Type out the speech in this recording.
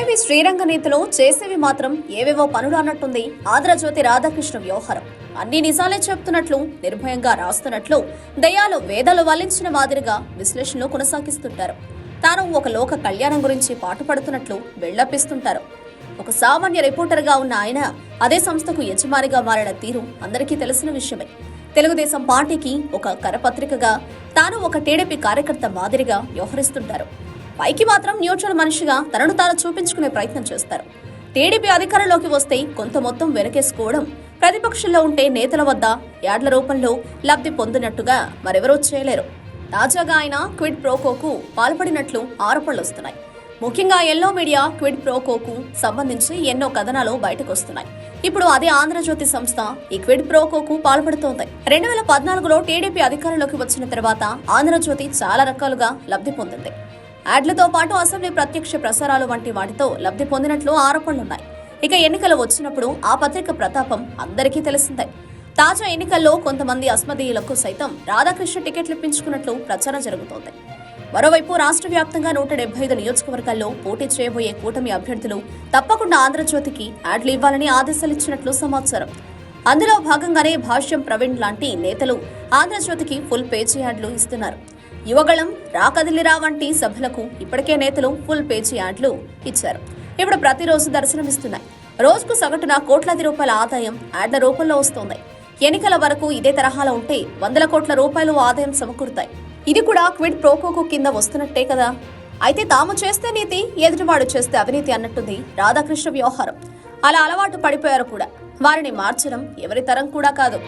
చెప్పేవి శ్రీరంగ నీతిలో చేసేవి మాత్రం ఏవేవో పనులు అన్నట్టుంది ఆంధ్రజ్యోతి రాధాకృష్ణ వ్యవహారం. అన్ని నిజాలే చెప్తున్నట్లు, నిర్భయంగా రాస్తున్నట్లు, దయ్యాలు వేదాలు వల్లించిన మాదిరిగా విశ్లేషణలు కొనసాగిస్తుంటారు. తాను ఒక లోక కళ్యాణం గురించి పాటుపడుతున్నట్లు వెళ్లప్పిస్తుంటారు. ఒక సామాన్య రిపోర్టర్గా ఉన్న ఆయన అదే సంస్థకు యజమానిగా మారిన తీరు అందరికీ తెలిసిన విషయమే. తెలుగుదేశం పార్టీకి ఒక కరపత్రికగా, తాను ఒక టీడీపీ కార్యకర్త మాదిరిగా వ్యవహరిస్తుంటారు. పైకి మాత్రం న్యూట్రల్ మనిషిగా తనను తాను చూపించుకునే ప్రయత్నం చేస్తారు. టీడీపీ అధికారంలోకి వస్తే కొంత మొత్తం వెనకేసుకోవడం, ప్రతిపక్షంలో ఉంటే నేతల వద్ద యాడ్ల రూపంలో లబ్ధి పొందినట్టుగా మరెవరూ చేయలేరు. తాజాగా ఆయన క్విడ్ ప్రోకోకు పాల్పడినట్లు ఆరోపణలు వస్తున్నాయి. ముఖ్యంగా ఎల్లో మీడియా క్విడ్ ప్రోకోకు సంబంధించి ఎన్నో కథనాలు బయటకు వస్తున్నాయి. ఇప్పుడు అదే ఆంధ్రజ్యోతి సంస్థ ఈ క్విడ్ ప్రోకోకు పాల్పడుతోంది. 2014లో టీడీపీ అధికారంలోకి వచ్చిన తర్వాత ఆంధ్రజ్యోతి చాలా రకాలుగా లబ్ధి పొందింది. యాడ్లతో పాటు అసెంబ్లీ ప్రత్యక్ష ప్రసారాలు వంటి వాటితో లబ్ధి పొందినట్లు ఆరోపణలున్నాయి. ఇక ఎన్నికలు వచ్చినప్పుడు ఆ పత్రిక ప్రతాపం అందరికీ తెలిసిందే. తాజా ఎన్నికల్లో కొంతమంది అస్మదీయులకు సైతం రాధాకృష్ణ టికెట్లు ఇప్పించుకున్నట్లు ప్రచారం జరుగుతోంది. మరోవైపు రాష్ట్ర వ్యాప్తంగా 175 నియోజకవర్గాల్లో పోటీ చేయబోయే కూటమి అభ్యర్థులు తప్పకుండా ఆంధ్రజ్యోతికి యాడ్లు ఇవ్వాలని ఆదేశాలిచ్చినట్లు సమాచారం. అందులో భాగంగానే భాష్యం ప్రవీణ్ లాంటి నేతలు ఆంధ్రజ్యోతికి ఫుల్ పేజీ యాడ్లు ఇస్తున్నారు. యువగళం, రాకదిలిరా వంటి సభలకు ఇప్పటికే నేతలు ఫుల్ పేజీ యాడ్లు ఇచ్చారు. ఇప్పుడు ప్రతిరోజు దర్శనమిస్తున్నాయి. రోజుకు సగటున కోట్లాది రూపాయల ఆదాయం యాడ్ల రూపంలో వస్తోంది. ఎన్నికల వరకు ఇదే తరహాలో ఉంటే 100 కోట్ల రూపాయలు ఆదాయం సమకూరుతాయి. ఇది కూడా క్విడ్ ప్రోకోకు కింద వస్తున్నట్టే కదా. అయితే తాము చేస్తే నీతి, ఎదుటివాడు చేస్తే అవినీతి అన్నట్టుంది రాధాకృష్ణ వ్యవహారం. అలా అలవాటు పడిపోయారు కూడా. వారిని మార్చడం ఎవరి తరం కూడా కాదు.